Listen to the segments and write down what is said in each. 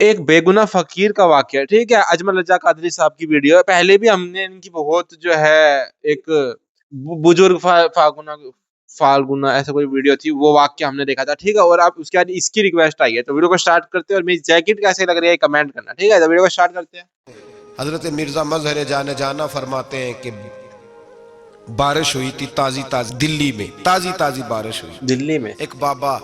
ایک بےگناہ فقیر کا واقعہ، ٹھیک ہے، اجمل رضا قادری صاحب کی ویڈیو ہے. پہلے بھی ہم نے ان کی بہت جو ہے ایک بزرگ فالگنا ایسا کوئی ویڈیو تھی، وہ واقعہ ہم نے دیکھا تھا، ٹھیک ہے. اور آپ اس کے بعد اس کی ریکویسٹ آئی ہے، تو ویڈیو کو سٹارٹ کرتے ہیں اور میری جیکٹ کیسے لگ رہی ہے کمنٹ کرنا، ٹھیک ہے. تو ویڈیو کو سٹارٹ کرتے ہیں. حضرت مرزا مظہر جانا فرماتے ہیں کہ بارش ہوئی تھی تازی دلی میں تازی بارش ہوئی. دلی میں ایک بابا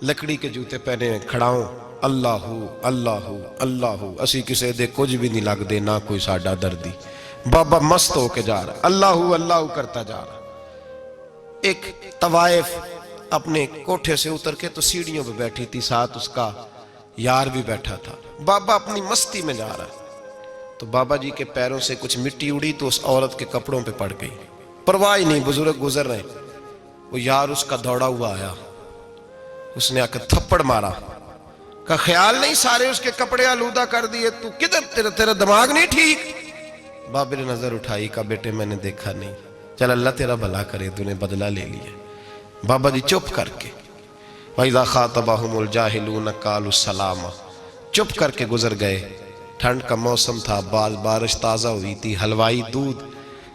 لکڑی کے جوتے پہنے کھڑا ہوں، اللہ اللہ اللہ اسی کسے دے کچھ بھی نہیں لگ دے، نہ کوئی ساڈا دردی. بابا مست ہو کے جا رہا، اللہ اللہ کرتا جا رہا. ایک طوائف اپنے کوٹھے سے اتر کے تو سیڑھیوں پہ بیٹھی تھی، ساتھ اس کا یار بھی بیٹھا تھا. بابا اپنی مستی میں جا رہا، تو بابا جی کے پیروں سے کچھ مٹی اڑی تو اس عورت کے کپڑوں پہ پڑ گئی. پرواہ نہیں، بزرگ گزر رہے. وہ یار اس کا دوڑا ہوا آیا، اس نے آ کے تھپڑ مارا، کہا خیال نہیں سارے اس کے کپڑے آلودہ کر دیے، تو کدھر تیرا دماغ نہیں ٹھیک؟ بابے نے نظر اٹھائی، کہا بیٹے میں نے دیکھا نہیں، چل اللہ تیرا بھلا کرے، تو نے بدلہ لے لیا. بابا جی چپ کر کے وَإِذَا خَاطَبَهُمُ الْجَاهِلُونَ قَالُوا السَّلَامَ چپ کر کے گزر گئے. ٹھنڈ کا موسم تھا، بارش تازہ ہوئی تھی، حلوائی دودھ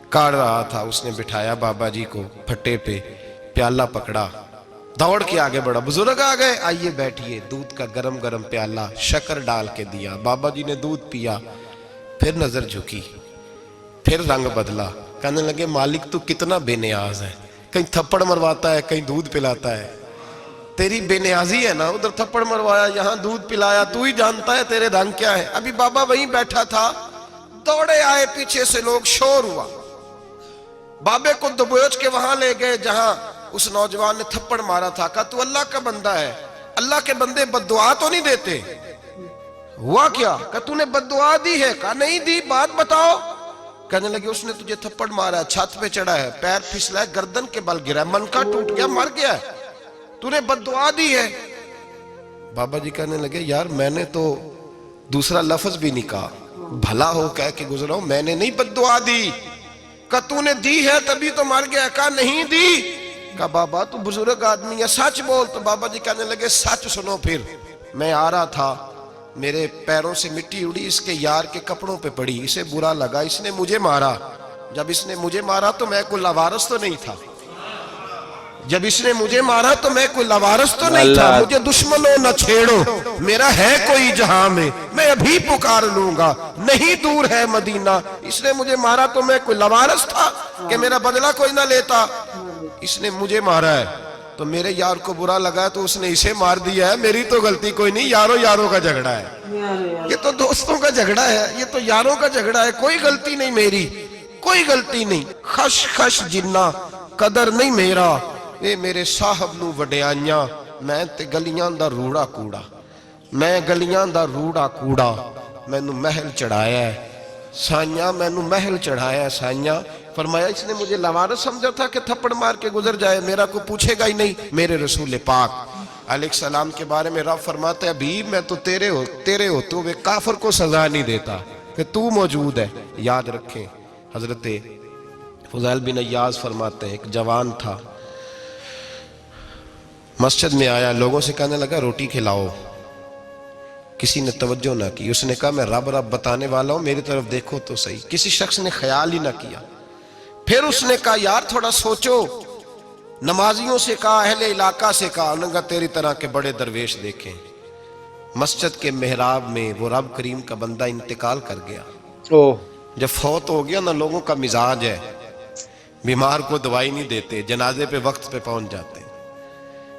کاڑ رہا تھا. اس نے بٹھایا بابا جی کو پھٹے پہ، پیالہ پکڑا، دوڑ کے آگے بڑھا. بزرگ آ گئے، آئیے بیٹھیے. دودھ کا گرم پیالہ شکر ڈال کے دیا. بابا جی نے دودھ پیا، پھر نظر جھکی، پھر رنگ بدلا. کہنے لگے مالک تو کتنا بے نیاز ہے، کہیں تھپڑ مرواتا ہے، کہیں دودھ پلاتا ہے. تیری بے نیازی ہے نا، ادھر تھپڑ مروایا، یہاں دودھ پلایا، تو ہی جانتا ہے تیرے رنگ کیا ہے. ابھی بابا وہیں بیٹھا تھا، دوڑے آئے پیچھے سے لوگ، شور ہوا. بابے کو دبوچ کے وہاں لے گئے جہاں اس نوجوان نے تھپڑ مارا تھا. کہا تو اللہ کا بندہ ہے، اللہ کے بندے بد دعا تو نہیں دیتے؟ ہوا کیا؟ کہا تو نے بد دعا دی ہے؟ کہا نہیں دی، بات بتاؤ. کہنے لگے اس نے تجھے تھپڑ مارا ہے، چھت پہ چڑھا ہے، پیر پھسلا ہے، گردن کے بل گرا ہے، منکا ٹوٹ گیا، مر گیا ہے، تو نے بد دعا دی ہے. بابا جی کہنے لگے یار میں نے تو دوسرا لفظ بھی نہیں کہا، بھلا ہو کہہ کے گزرا ہوں، میں نے نہیں بد دعا دی. کہا تو نے دی ہے تبھی تو مر گیا. کہا نہیں دی. کہا بابا تو بزرگ آدمی ہے، سچ بول. تو بابا جی کہنے لگے سچ سنو. پھر میں آ رہا تھا، میرے پیروں سے مٹی اڑی، اس کے یار کے کپڑوں پہ پڑی، اسے برا لگا، اس نے مجھے مارا. جب اس نے مجھے مارا تو میں کوئی لاوارث تو نہیں تھا، جب اس نے مجھے مارا تو میں کوئی لاوارث تو نہیں تھا. مجھے دشمنوں نہ چھیڑو، میرا ہے کوئی جہاں میں ابھی پکار لوں گا، نہیں دور ہے مدینہ. اس نے مجھے مارا تو میں کوئی لاوارث تھا کہ میرا بدلہ کوئی نہ لیتا؟ اس نے مجھے مارا ہے تو میرے یار کو برا لگا تو اس نے اسے مار دیا ہے، میری تو غلطی کوئی نہیں. یاروں کا جھگڑا ہے، یہ تو دوستوں کا جھگڑا ہے، یہ تو یاروں کا جھگڑا ہے، کوئی غلطی نہیں میری، کوئی غلطی نہیں. خش جنہ قدر نہیں میرا، اے میرے صاحب نو وڈیانیاں، میں تے گلیاں دا روڑا کوڑا، میں گلیاں دا روڑا کوڑا. میں نو محل چڑھایا ہے سائیاں، میں نو محل چڑھایا ہے سائیاں. فرمایا اس نے مجھے لوارث سمجھا تھا کہ تھپڑ مار کے گزر جائے، میرا کو پوچھے گا ہی نہیں. میرے رسول پاک علیہ السلام کے بارے میں رب فرماتا ہے ابھی میں تو تیرے ہوتے ہوئے کافر کو سزا نہیں دیتا کہ تو موجود ہے. یاد رکھیں حضرت فضیل بن عیاض فرماتے ہیں ایک جوان تھا، مسجد میں آیا، لوگوں سے کہنے لگا روٹی کھلاؤ. کسی نے توجہ نہ کی. اس نے کہا میں رب بتانے والا ہوں، میری طرف دیکھو تو صحیح. کسی شخص نے خیال ہی نہ کیا. پھر اس نے کہا یار تھوڑا سوچو. نمازیوں سے کہا، اہل علاقہ سے کہا، انہوں نے کہا تیری طرح کے بڑے درویش دیکھیں. مسجد کے محراب میں وہ رب کریم کا بندہ انتقال کر گیا. جب فوت ہو گیا نا، لوگوں کا مزاج ہے بیمار کو دوائی نہیں دیتے، جنازے پہ وقت پہ پہنچ جاتے.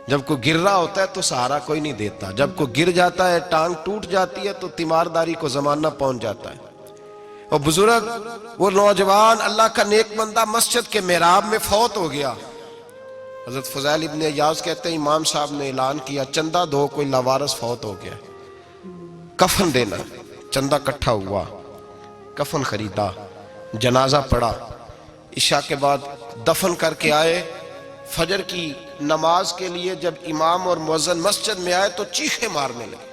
جب کوئی گر رہا ہوتا ہے تو سہارا کوئی نہیں دیتا، جب کوئی گر جاتا ہے ٹانگ ٹوٹ جاتی ہے تو تیمارداری کو زمانہ پہنچ جاتا ہے. اور بزرگ وہ نوجوان اللہ کا نیک بندہ مسجد کے محراب میں فوت ہو گیا. حضرت فضیل ابن عیاض کہتے ہیں امام صاحب نے اعلان کیا چندہ دو، کوئی لاوارث فوت ہو گیا، کفن دینا. چندہ کٹھا ہوا، کفن خریدا، جنازہ پڑا. عشاء کے بعد دفن کر کے آئے. فجر کی نماز کے لیے جب امام اور مؤذن مسجد میں آئے تو چیخیں مارنے لگے،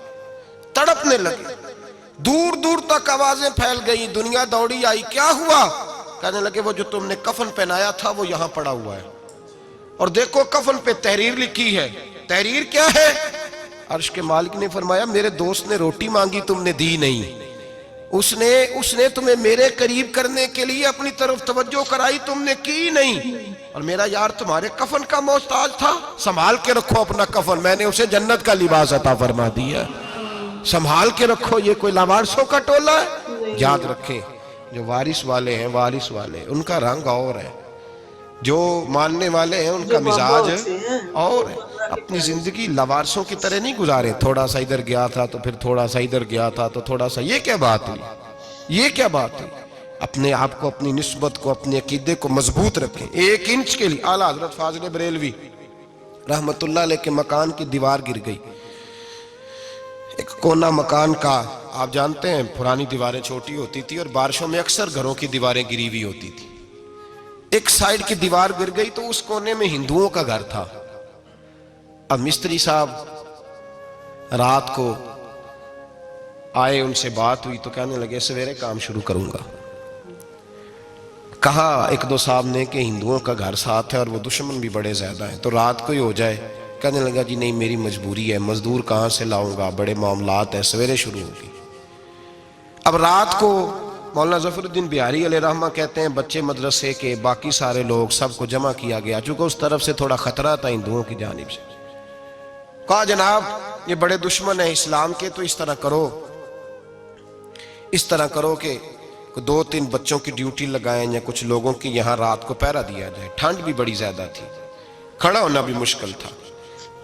تڑپنے لگے. دور دور تک آوازیں پھیل گئی، دنیا دوڑی آئی. کیا ہوا؟ کہنے لگے وہ جو تم نے کفن پہنایا تھا وہ یہاں پڑا ہوا ہے، اور دیکھو کفن پہ تحریر لکھی ہے. تحریر کیا ہے؟ عرش کے مالک نے فرمایا میرے دوست نے روٹی مانگی تم نے دی نہیں، اس نے تمہیں میرے قریب کرنے کے لیے اپنی طرف توجہ کرائی تم نے کی نہیں، اور میرا یار تمہارے کفن کا محتاج تھا، سنبھال کے رکھو اپنا کفن، میں نے اسے جنت کا لباس عطا فرما دیا، سنبھال کے رکھو، یہ کوئی لاوارثوں کا ٹولہ ہے۔ یاد رکھیں جو وارث والے ہیں، وارث والے ان کا رنگ اور ہے، جو ماننے والے ہیں ان کا مزاج اور ہے۔ اپنی زندگی لوارثوں کی طرح نہیں گزارے، تھوڑا سا ادھر گیا تھا تو پھر تھوڑا سا ادھر گیا تھا تو تھوڑا سا، یہ کیا بات ہوئی، یہ کیا بات ہوئی؟ اپنے آپ کو، اپنی نسبت کو، اپنے عقیدے کو مضبوط رکھیں۔ 1 انچ کے لیے اعلیٰ حضرت فاضل بریلوی رحمت اللہ علیہ کے مکان کی دیوار گر گئی، ایک کونا مکان کا، آپ جانتے ہیں پرانی دیواریں چھوٹی ہوتی تھی اور بارشوں میں اکثر گھروں کی دیواریں گری ہوئی ہوتی تھی، ایک سائیڈ کی دیوار گر گئی تو اس کونے میں ہندوؤں کا گھر تھا۔ اب مستری صاحب رات کو آئے، ان سے بات ہوئی تو کہنے لگے سویرے کام شروع کروں گا۔ کہا 1-2 صاحب نے کہ ہندوؤں کا گھر ساتھ ہے اور وہ دشمن بھی بڑے زیادہ ہیں تو رات کو ہی ہو جائے۔ کہنے لگا جی نہیں میری مجبوری ہے، مزدور کہاں سے لاؤں گا، بڑے معاملات ہیں، سویرے شروع ہوگی۔ اب رات کو مولانا ظفر الدین بہاری علیہ رحمہ کہتے ہیں بچے مدرسے کے، باقی سارے لوگ، سب کو جمع کیا گیا، چونکہ اس طرف سے تھوڑا خطرہ تھا ہندوؤں کی جانب سے۔ کہا جناب یہ بڑے دشمن ہیں اسلام کے، تو اس طرح کرو کہ 2-3 بچوں کی ڈیوٹی لگائیں یا کچھ لوگوں کی یہاں رات کو پہرا دیا جائے، ٹھنڈ بھی بڑی زیادہ تھی، کھڑا ہونا بھی مشکل تھا۔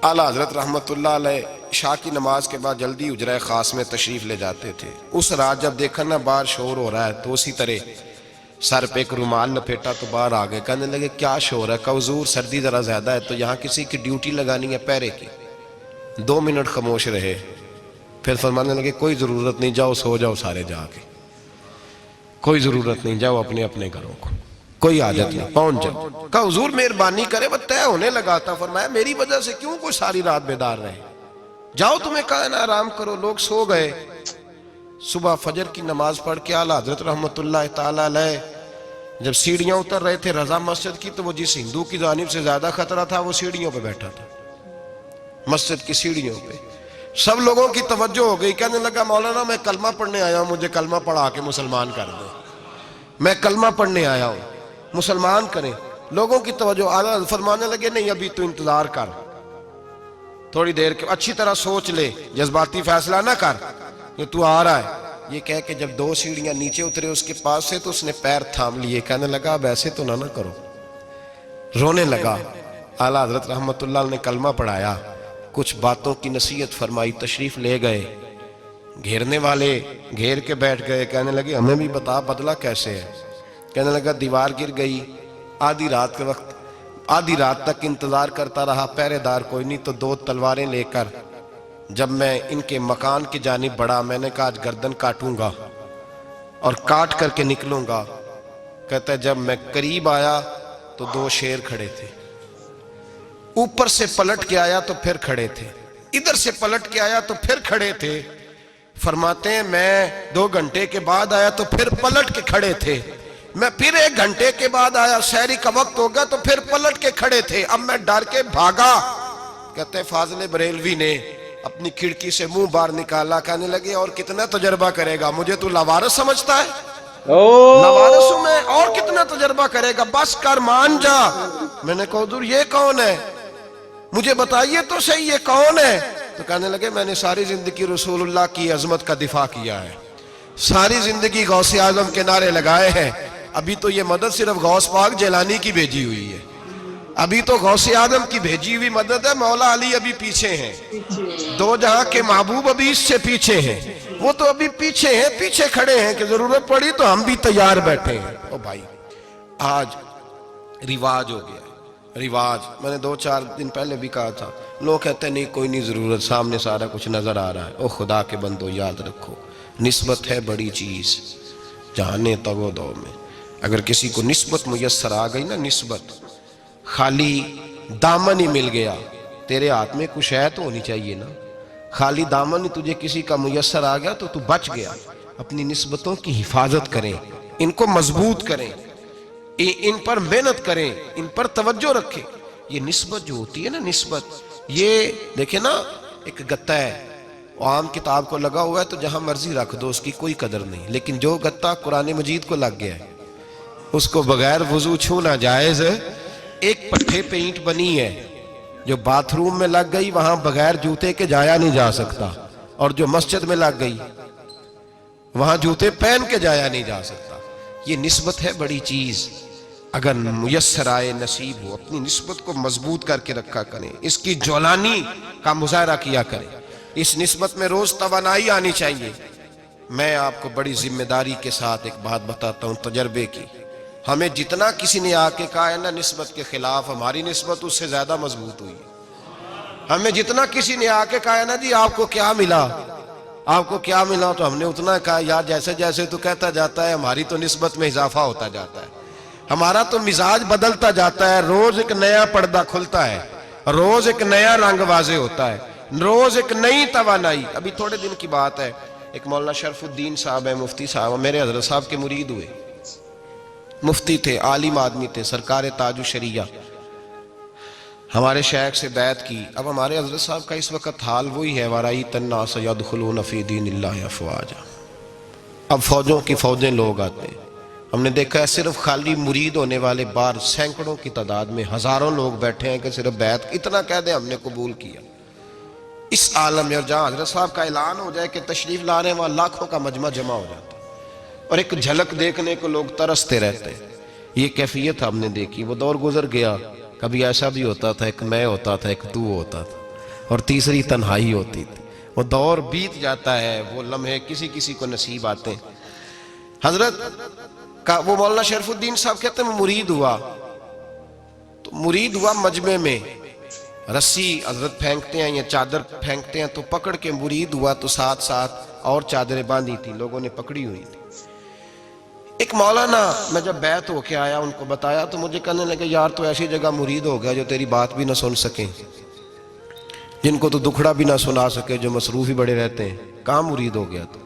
اعلیٰ حضرت رحمت اللہ علیہ عشاء کی نماز کے بعد جلدی حجرہ خاص میں تشریف لے جاتے تھے۔ اس رات جب دیکھا نا باہر شور ہو رہا ہے تو اسی طرح سر پہ ایک رومال لپیٹا تو باہر آ گئے، کہنے لگے کیا شور ہے؟ کہا حضور سردی ذرا زیادہ ہے تو یہاں کسی کی ڈیوٹی لگانی ہے پہرے کی۔ 2 منٹ خاموش رہے، پھر فرمانے لگے کوئی ضرورت نہیں، جاؤ سو جاؤ سارے جا کے، کوئی ضرورت نہیں، جاؤ اپنے اپنے گھروں کو، کوئی حاجت نہیں، پہنچ جاؤ۔ کہا حضور مہربانی کرے، وہ طے ہونے لگا تھا۔ فرمایا میری وجہ سے کیوں کوئی ساری رات بیدار رہے، جاؤ تمہیں کہا نا آرام کرو۔ لوگ سو گئے۔ صبح فجر کی نماز پڑھ کے اعلیٰ حضرت رحمت اللہ تعالیٰ علیہ جب سیڑھیاں اتر رہے تھے رضا مسجد کی، تو وہ جس ہندو کی جانب سے زیادہ خطرہ تھا وہ سیڑھیوں پہ بیٹھا تھا، مسجد کی سیڑھیوں پہ۔ سب لوگوں کی توجہ ہو گئی، کہنے لگا مولانا میں کلمہ پڑھنے آیا ہوں، مجھے کلمہ پڑھا کے مسلمان کر دیں، میں کلمہ پڑھنے آیا ہوں، مسلمان کریں۔ لوگوں کی توجہ، اعلیٰ فرمانے لگے نہیں ابھی تو انتظار کر، تھوڑی دیر کے اچھی طرح سوچ لے، جذباتی فیصلہ نہ کر کہ تو آ رہا ہے۔ یہ کہہ کے جب 2 سیڑھیاں نیچے اترے اس کے پاس سے تو اس نے پیر تھام لیے، کہنے لگا اب ایسے تو نہ کرو، رونے لگا۔ اعلیٰ حضرت رحمت اللہ نے کلمہ پڑھایا، کچھ باتوں کی نصیحت فرمائی، تشریف لے گئے۔ گھیرنے والے گھیر کے بیٹھ گئے، کہنے لگے ہمیں بھی بتا بدلہ کیسے ہے۔ کہنے لگا دیوار گر گئی، آدھی رات کے وقت، آدھی رات تک انتظار کرتا رہا، پہرے دار کوئی نہیں، تو 2 تلواریں لے کر جب میں ان کے مکان کی جانب بڑھا، میں نے کہا آج گردن کاٹوں گا اور کاٹ کر کے نکلوں گا۔ کہتا ہے جب میں قریب آیا تو 2 شیر کھڑے تھے، اوپر سے پلٹ کے آیا تو پھر کھڑے تھے، ادھر سے پلٹ کے آیا تو پھر کھڑے تھے۔ فرماتے ہیں میں 2 گھنٹے کے بعد آیا تو پھر پلٹ کے کھڑے تھے، میں پھر 1 گھنٹے کے بعد آیا، سحری کا وقت ہو گیا تو پھر پلٹ کے کھڑے تھے، اب میں ڈر کے بھاگا۔ کہتے ہیں فاضل بریلوی نے اپنی کھڑکی سے منہ باہر نکالا، کہنے لگے اور کتنا تجربہ کرے گا، مجھے تو لاوارث سمجھتا ہے، لاوارثوں میں اور کتنا تجربہ کرے گا، بس کر مان جا۔ میں نے کہا حضور یہ کون ہے، مجھے بتائیے تو صحیح یہ کون ہے۔ تو کہنے لگے میں نے ساری زندگی رسول اللہ کی عظمت کا دفاع کیا ہے، ساری زندگی غوث اعظم کے نعرے لگائے ہیں، ابھی تو یہ مدد صرف غوث پاک جیلانی کی بھیجی ہوئی ہے، ابھی تو غوث اعظم کی بھیجی ہوئی مدد ہے، مولا علی ابھی پیچھے ہیں، 2 جہاں کے محبوب ابھی اس سے پیچھے ہیں، وہ تو ابھی پیچھے ہیں، پیچھے کھڑے ہیں کہ ضرورت پڑی تو ہم بھی تیار بیٹھے ہیں۔ او بھائی آج رواج ہو گیا، رواج، میں نے 2-4 دن پہلے بھی کہا تھا، لوگ کہتے ہیں نہیں کوئی نہیں ضرورت، سامنے سارا کچھ نظر آ رہا ہے۔ او خدا کے بندو یاد رکھو نسبت ہے بڑی چیز، جانے تو دو میں، اگر کسی کو نسبت میسر آ گئی نا، نسبت، خالی دامن ہی مل گیا، تیرے ہاتھ میں کچھ ہے تو ہونی چاہیے نا، خالی دامن ہی تجھے کسی کا میسر آ گیا تو بچ گیا۔ اپنی نسبتوں کی حفاظت کریں، ان کو مضبوط کریں، ان پر محنت کریں، ان پر توجہ رکھیں۔ یہ نسبت جو ہوتی ہے نا، نسبت، یہ دیکھیں نا ایک گتا ہے وہ عام کتاب کو لگا ہوا ہے تو جہاں مرضی رکھ دو اس کی کوئی قدر نہیں، لیکن جو گتا قرآن مجید کو لگ گیا ہے اس کو بغیر وضو چھونا جائز ہے۔ ایک پٹھے پہ اینٹ بنی ہے جو باتھ روم میں لگ گئی وہاں بغیر جوتے کے جایا نہیں جا سکتا، اور جو مسجد میں لگ گئی وہاں جوتے پہن کے جایا نہیں جا سکتا۔ یہ نسبت ہے بڑی چیز، اگر میسر آئے نصیب ہو اپنی نسبت کو مضبوط کر کے رکھا کریں، اس کی جولانی کا مظاہرہ کیا کریں، اس نسبت میں روز توانائی آنی چاہیے۔ میں آپ کو بڑی ذمہ داری کے ساتھ ایک بات بتاتا ہوں تجربے کی، ہمیں جتنا کسی نے آ کے کہا ہے نا نسبت کے خلاف، ہماری نسبت اس سے زیادہ مضبوط ہوئی ہے۔ ہمیں جتنا کسی نے آ کے کہا ہے نا جی آپ کو کیا ملا، آپ کو کیا ملا، تو ہم نے اتنا کہا یار جیسے جیسے تو کہتا جاتا ہے ہماری تو نسبت میں اضافہ ہوتا جاتا ہے، ہمارا تو مزاج بدلتا جاتا ہے، روز ایک نیا پردہ کھلتا ہے، روز ایک نیا رنگ واضح ہوتا ہے، روز ایک نئی توانائی۔ ابھی تھوڑے دن کی بات ہے، ایک مولانا شرف الدین صاحب ہے، مفتی صاحب، میرے حضرت صاحب کے مرید ہوئے، مفتی تھے، عالم آدمی تھے، سرکار تاج الشریعہ، ہمارے شیخ سے بیعت کی۔ اب ہمارے حضرت صاحب کا اس وقت حال وہی ہے وَرَأَيْتَ النَّاسَ يَدْخُلُونَ فِي دِينِ اللَّهِ أَفْوَاجًا، اب فوجوں کی فوجیں لوگ آتے ہیں۔ ہم نے دیکھا ہے صرف خالی مرید ہونے والے بار سینکڑوں کی تعداد میں ہزاروں لوگ بیٹھے ہیں کہ صرف بیعت اتنا کہہ دیں ہم نے قبول کیا۔ اس عالم میں اور جہاں حضرت صاحب کا اعلان ہو جائے کہ تشریف لا رہے ہیں وہاں لاکھوں کا مجمع جمع ہو جاتا ہے اور ایک جھلک دیکھنے کو لوگ ترستے رہتے ہیں۔ یہ کیفیت ہم نے دیکھی، وہ دور گزر گیا، کبھی ایسا بھی ہوتا تھا ایک میں ہوتا تھا ایک تو ہوتا تھا اور تیسری تنہائی ہوتی تھی، وہ دور بیت جاتا ہے، وہ لمحے کسی کسی کو نصیب آتے ہیں۔ حضرت کا وہ مولانا شرف الدین صاحب کہتے ہیں مرید ہوا، تو مرید ہوا مجمع میں، رسی حضرت پھینکتے ہیں یا چادر پھینکتے ہیں تو پکڑ کے مرید ہوا، تو ساتھ ساتھ اور چادریں باندھی تھی لوگوں نے پکڑی ہوئی تھی۔ ایک مولانا میں جب بیعت ہو کے آیا ان کو بتایا تو مجھے کہنے لگے یار تو ایسی جگہ مرید ہو گیا جو تیری بات بھی نہ سن سکیں، جن کو تو دکھڑا بھی نہ سنا سکے، جو مصروف ہی بڑے رہتے ہیں، کہاں مرید ہو گیا تو؟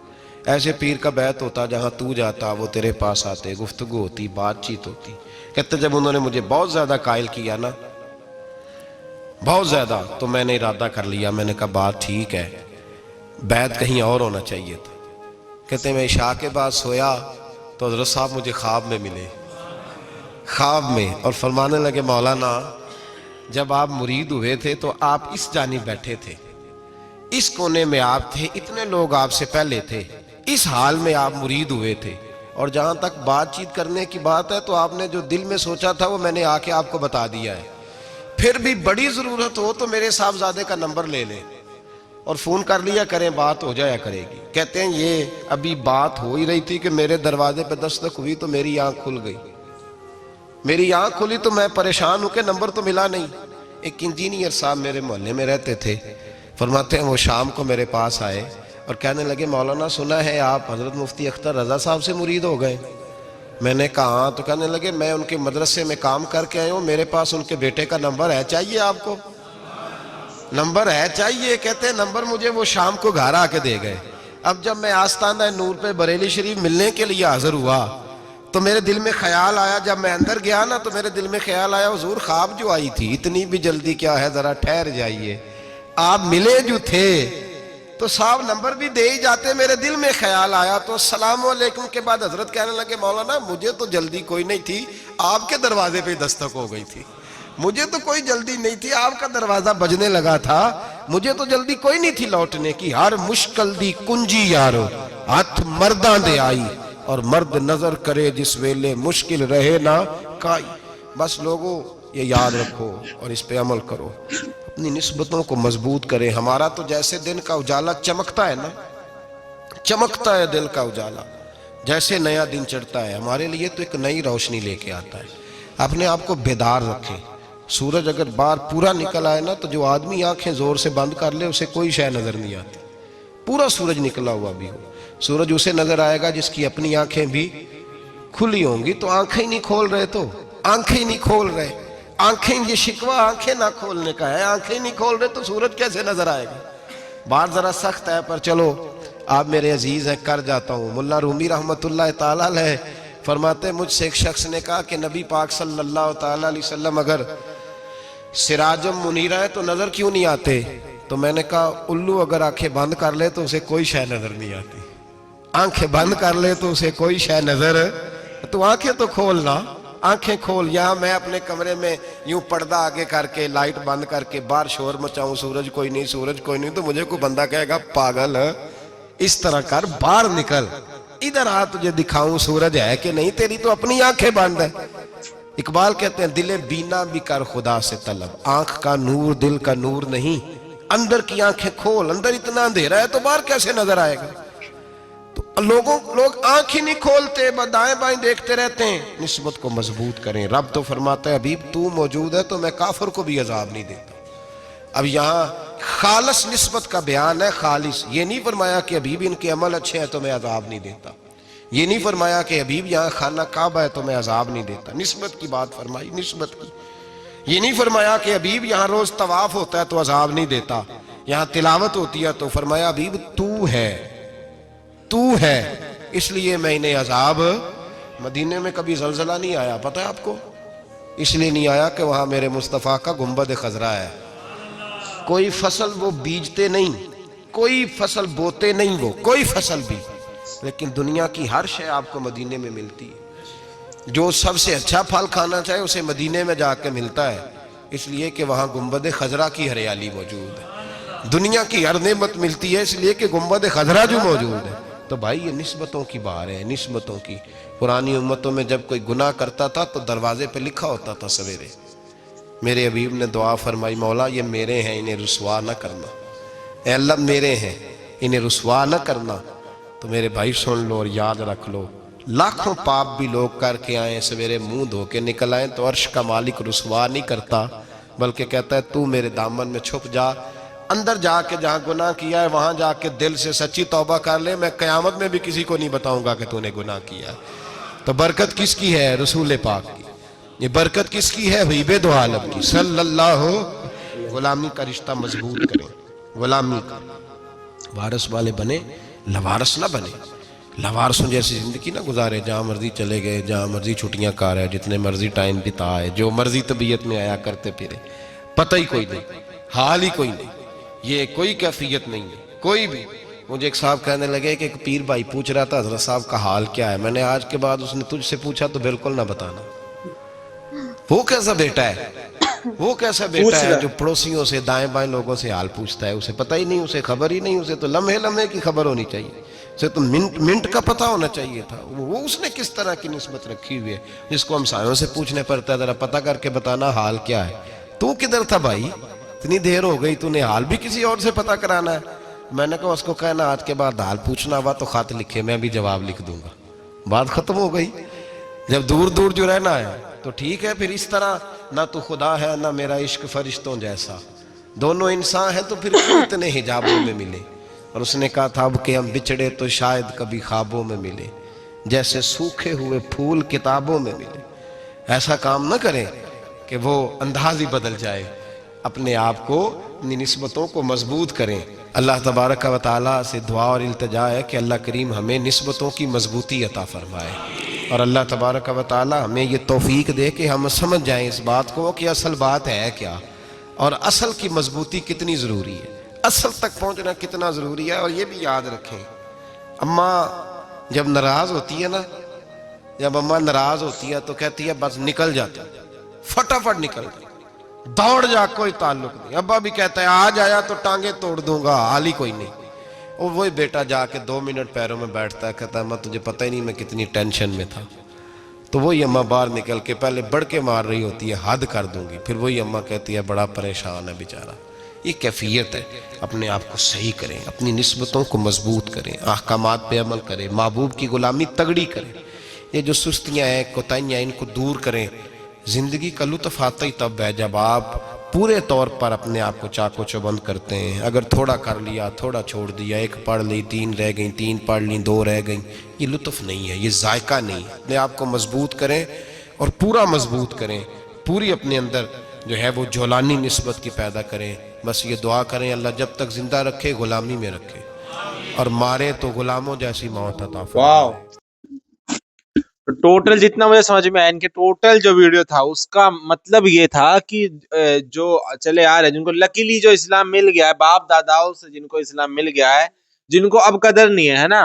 ایسے پیر کا بیعت ہوتا جہاں تو جاتا وہ تیرے پاس آتے، گفتگو ہوتی، بات چیت ہوتی۔ کہتے جب انہوں نے مجھے بہت زیادہ قائل کیا نا، بہت زیادہ، تو میں نے ارادہ کر لیا، میں نے کہا بات ٹھیک ہے، بیعت کہیں اور ہونا چاہیے تھا۔ کہتے میں عشاء کے بعد سویا تو حضرت صاحب مجھے خواب میں ملے، خواب میں، اور فرمانے لگے مولانا جب آپ مرید ہوئے تھے تو آپ اس جانب بیٹھے تھے، اس کونے میں آپ تھے، اتنے لوگ آپ سے پہلے تھے، اس حال میں آپ مرید ہوئے تھے، اور جہاں تک بات چیت کرنے کی بات ہے تو آپ نے جو دل میں سوچا تھا وہ میں نے آ کے آپ کو بتا دیا ہے، پھر بھی بڑی ضرورت ہو تو میرے صاحبزادے کا نمبر لے لیں اور فون کر لیا کریں، بات ہو جایا کرے گی۔ کہتے ہیں یہ ابھی بات ہو ہی رہی تھی کہ میرے دروازے پہ دستک ہوئی تو میری آنکھ کھل گئی، میری آنکھ کھلی تو میں پریشان ہوں کہ نمبر تو ملا نہیں۔ ایک انجینئر صاحب میرے محلے میں رہتے تھے، فرماتے ہیں وہ شام کو میرے پاس آئے اور کہنے لگے مولانا سنا ہے آپ حضرت مفتی اختر رضا صاحب سے مرید ہو گئے؟ میں نے کہا ہاں، تو کہنے لگے میں ان کے مدرسے میں کام کر کے آئے ہوں، میرے پاس ان کے بیٹے کا نمبر ہے، چاہیے آپ کو؟ نمبر ہے چاہیے؟ کہتے ہیں نمبر مجھے وہ شام کو گھر آ کے دے گئے۔ اب جب میں آستانہ نور پہ بریلی شریف ملنے کے لیے حاضر ہوا تو میرے دل میں خیال آیا، جب میں اندر گیا نا تو میرے دل میں خیال آیا حضور خواب جو آئی تھی اتنی بھی جلدی کیا ہے، ذرا ٹھہر جائیے، آپ ملے جو تھے تو صاحب نمبر بھی دے ہی جاتے۔ میرے دل میں خیال آیا تو السلام علیکم کے بعد حضرت کہنے لگے مولانا مجھے تو جلدی کوئی نہیں تھی، آپ کے دروازے پہ دستک ہو گئی تھی، مجھے تو کوئی جلدی نہیں تھی، آپ کا دروازہ بجنے لگا تھا، مجھے تو جلدی کوئی نہیں تھی لوٹنے کی۔ ہر مشکل دی کنجی یارو ہاتھ مرداں دے آئی، اور مرد نظر کرے جس ویلے مشکل رہے نہ کائی۔ بس لوگوں یہ یاد رکھو اور اس پہ عمل کرو، اپنی نسبتوں کو مضبوط کریں۔ ہمارا تو جیسے دن کا اجالا چمکتا ہے نا، چمکتا ہے دل کا اجالا، جیسے نیا دن چڑھتا ہے ہمارے لیے تو ایک نئی روشنی لے کے آتا ہے۔ اپنے آپ کو بیدار رکھیں۔ سورج اگر باہر پورا نکل آئے نا تو جو آدمی آنکھیں زور سے بند کر لے اسے کوئی شے نظر نہیں آتی، پورا سورج نکلا ہوا بھی ہو۔ سورج اسے نظر آئے گا جس کی اپنی آنکھیں بھی کھلی ہوں گی، تو آنکھیں نہیں کھول رہے، تو آنکھیں نہیں کھول رہے، آنکھیں، یہ شکوہ آنکھیں نہ کھولنے کا ہے، آنکھیں نہیں کھول رہے تو سورج کیسے نظر آئے گا؟ بات ذرا سخت ہے پر چلو آپ میرے عزیز ہیں کر جاتا ہوں۔ ملا رومی رحمت اللہ تعالیٰ علیہ فرماتے مجھ سے ایک شخص نے کہا کہ نبی پاک صلی اللہ تعالیٰ علیہ وسلم اگر سراجم منیرہ ہے تو نظر کیوں نہیں آتے؟ تو میں نے کہا الو اگر آنکھیں بند کر لے تو اسے کوئی شے نظر نہیں آتی، آنکھیں بند کر لے تو اسے کوئی شے نظر، تو آنکھیں تو کھولنا، آنکھیں کھول۔ یہاں میں اپنے کمرے میں یوں پردہ آگے کر کے لائٹ بند کر کے باہر شور مچاؤں، سورج کوئی نہیں، سورج کوئی نہیں، تو مجھے کوئی بندہ کہے گا پاگل اس طرح کر، باہر نکل، ادھر آ تجھے دکھاؤں سورج ہے کہ نہیں، تیری تو اپنی آنکھیں بند ہے۔ اقبال کہتے ہیں دل بینا بھی کر خدا سے طلب، آنکھ کا نور دل کا نور نہیں، اندر کی آنکھیں کھول، اندر اتنا اندھیرا ہے تو باہر کیسے نظر آئے گا؟ تو لوگ آنکھ ہی نہیں کھولتے، دائیں بائیں دیکھتے رہتے ہیں۔ نسبت کو مضبوط کریں۔ رب تو فرماتا ہے حبیب تو موجود ہے تو میں کافر کو بھی عذاب نہیں دیتا۔ اب یہاں خالص نسبت کا بیان ہے، خالص، یہ نہیں فرمایا کہ حبیب ان کے عمل اچھے ہیں تو میں عذاب نہیں دیتا، یہ نہیں فرمایا کہ حبیب یہاں خانہ کعبہ ہے تو میں عذاب نہیں دیتا، نسبت کی بات فرمائی، نسبت کی۔ یہ نہیں فرمایا کہ حبیب یہاں روز طواف ہوتا ہے تو عذاب نہیں دیتا، یہاں تلاوت ہوتی ہے تو فرمایا حبیب تو ہے اس لیے میں انہیں عذاب۔ مدینے میں کبھی زلزلہ نہیں آیا، پتہ ہے آپ کو؟ اس لیے نہیں آیا کہ وہاں میرے مصطفیٰ کا گنبد خضرا ہے۔ کوئی فصل وہ بیجتے نہیں، کوئی فصل بوتے نہیں، وہ کوئی فصل بھی، لیکن دنیا کی ہر شے آپ کو مدینے میں ملتی ہے۔ جو سب سے اچھا پھل کھانا چاہے اسے مدینے میں جا کے ملتا ہے، اس لیے کہ وہاں گنبد خضرا کی ہریالی موجود ہے۔ دنیا کی ہر نعمت ملتی ہے اس لیے کہ گنبد خضرا جو موجود ہے۔ تو بھائی یہ نسبتوں کی بار ہے، نسبتوں کی۔ پرانی امتوں میں جب کوئی گناہ کرتا تھا تو دروازے پہ لکھا ہوتا تھا سویرے، میرے حبیب نے دعا فرمائی مولا یہ میرے ہیں انہیں رسوا نہ کرنا، اے اللہ میرے ہیں انہیں رسوا نہ کرنا۔ تو میرے بھائی سن لو اور یاد رکھ لو، لاکھوں پاپ بھی لوگ کر کے آئیں، سویرے منہ دھو کے نکل آئیں تو عرش کا مالک رسوا نہیں کرتا، بلکہ کہتا ہے تو میرے دامن میں چھپ جا، اندر جا کے جہاں گناہ کیا ہے وہاں جا کے دل سے سچی توبہ کر لے، میں قیامت میں بھی کسی کو نہیں بتاؤں گا کہ تو نے گناہ کیا ہے۔ تو برکت کس کی ہے؟ رسول پاک کی۔ یہ برکت کس کی ہے؟ حبیب دو عالم کی صلی اللہ۔ غلامی کا رشتہ مضبوط کریں، غلامی کا وارث والے بنے، لوارث نہ بنے، لوارثوں جیسی زندگی نہ گزارے، جہاں مرضی چلے گئے، جہاں مرضی چھٹیاں کار ہے، جتنے مرضی ٹائم بتائے، جو مرضی طبیعت میں آیا کرتے پھرے، پتہ ہی کوئی نہیں، حال ہی کوئی نہیں، یہ کوئی کیفیت نہیں ہے کوئی بھی۔ مجھے ایک صاحب کہنے لگے کہ ایک پیر بھائی پوچھ رہا تھا حضرت صاحب کا حال کیا ہے، میں نے آج کے بعد اس نے تجھ سے پوچھا تو بالکل نہ بتانا۔ وہ کیسا بیٹا ہے، وہ کیسا بیٹا ہے جو پڑوسیوں سے دائیں بائیں لوگوں سے حال پوچھتا ہے، اسے پتہ ہی نہیں، اسے خبر ہی نہیں، اسے تو لمحے لمحے کی خبر ہونی چاہیے، اسے تو منٹ کا پتہ ہونا چاہیے تھا۔ وہ اس نے کس طرح کی نسبت رکھی ہوئی ہے جس کو ہم سایوں سے پوچھنے پڑتا ہے ذرا پتہ کر کے بتانا حال کیا ہے۔ تو کدھر تھا بھائی، اتنی دیر ہو گئی، تو نے حال بھی کسی اور سے پتہ کرانا ہے؟ میں نے کہا اس کو کہنا آج کے بعد حال پوچھنا ہوا تو خط لکھے، میں بھی جواب لکھ دوں گا، بات ختم ہو گئی۔ جب دور دور جو رہنا ہے تو ٹھیک ہے، پھر اس طرح نہ تو خدا ہے نہ میرا عشق فرشتوں جیسا، دونوں انسان ہیں تو پھر کیوں اتنے حجابوں میں ملے؟ اور اس نے کہا تھا اب کہ ہم بچھڑے تو شاید کبھی خوابوں میں ملے، جیسے سوکھے ہوئے پھول کتابوں میں ملے۔ ایسا کام نہ کریں کہ وہ انداز ہی بدل جائے، اپنے آپ کو، اپنی نسبتوں کو مضبوط کریں۔ اللہ تبارک و تعالیٰ سے دعا اور التجا ہے کہ اللہ کریم ہمیں نسبتوں کی مضبوطی عطا فرمائے، اور اللہ تبارک و تعالیٰ ہمیں یہ توفیق دے کہ ہم سمجھ جائیں اس بات کو کہ اصل بات ہے کیا، اور اصل کی مضبوطی کتنی ضروری ہے، اصل تک پہنچنا کتنا ضروری ہے۔ اور یہ بھی یاد رکھیں، اماں جب ناراض ہوتی ہے نا، جب اماں ناراض ہوتی ہے تو کہتی ہے بس نکل جاتا، فٹافٹ نکل جاتا، دوڑ جا، کوئی تعلق نہیں۔ ابا بھی کہتا ہے آج آیا تو ٹانگیں توڑ دوں گا، حال ہی کوئی نہیں۔ اور وہی بیٹا جا کے 2 منٹ پیروں میں بیٹھتا ہے، کہتا ہے اماں تجھے پتہ ہی نہیں میں کتنی ٹینشن میں تھا۔ تو وہی اماں باہر نکل کے پہلے بڑھ کے مار رہی ہوتی ہے حد کر دوں گی، پھر وہی اماں کہتی ہے بڑا پریشان ہے بیچارہ۔ یہ کیفیت ہے، اپنے آپ کو صحیح کریں، اپنی نسبتوں کو مضبوط کریں، احکامات پہ عمل کریں، محبوب کی غلامی تگڑی کریں، یہ جو سستیاں ہیں کوتاہیاں ان کو دور کریں۔ زندگی کا لطف آتا ہی تب ہے جب آپ پورے طور پر اپنے آپ کو چاق و چوبند کرتے ہیں۔ اگر تھوڑا کر لیا، تھوڑا چھوڑ دیا، 1 پڑھ لی 3 رہ گئیں، 3 پڑھ لیں 2 رہ گئیں، یہ لطف نہیں ہے، یہ ذائقہ نہیں ہے۔ اپنے آپ کو مضبوط کریں اور پورا مضبوط کریں، پوری اپنے اندر جو ہے وہ جولانی نسبت کی پیدا کریں۔ بس یہ دعا کریں اللہ جب تک زندہ رکھے غلامی میں رکھے، اور مارے تو غلاموں جیسی موت عطا فرمائے۔ ٹوٹل جتنا مجھے سمجھ میں آیا ان کے ٹوٹل جو ویڈیو تھا اس کا مطلب یہ تھا کہ جو چلے آ رہے جن کو لکیلی جو اسلام مل گیا ہے باپ داداؤں سے جن کو اسلام مل گیا ہے جن کو اب قدر نہیں ہے نا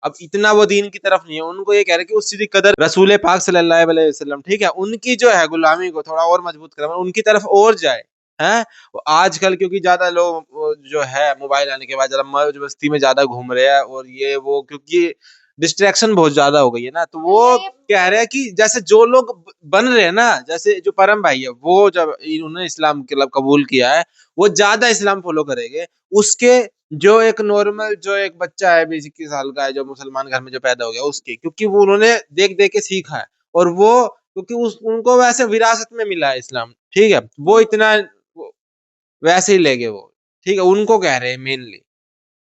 اب اتنا وہ دین کی طرف نہیں ہے ان کو یہ کہہ رہے کہ اس کی قدر رسول پاک صلی اللہ علیہ وسلم ٹھیک ہے ان کی جو ہے غلامی کو تھوڑا اور مضبوط کرے ان کی طرف اور جائے ہیں آج کل کیونکہ زیادہ لوگ جو ہے موبائل آنے کے بعد موج مستی میں زیادہ گھوم رہے ہیں اور یہ وہ کیونکہ ڈسٹریکشن بہت زیادہ ہو گئی ہے نا تو وہ کہہ رہے ہیں کہ جیسے جو لوگ بن رہے ہیں نا جیسے جو پرم بھائی ہے وہ جب انہوں نے اسلام کے قبول کیا ہے وہ زیادہ اسلام فالو کریں گے اس کے جو ایک نارمل جو ایک بچہ ہے 20-21 سال کا ہے جو مسلمان گھر میں جو پیدا ہو گیا اس کے کیونکہ وہ انہوں نے دیکھ دیکھ کے سیکھا ہے اور وہ کیونکہ ان کو ویسے وراثت میں ملا ہے اسلام ٹھیک ہے وہ اتنا ویسے ہی لے گے وہ ٹھیک ہے ان کو کہہ رہے ہیں مینلی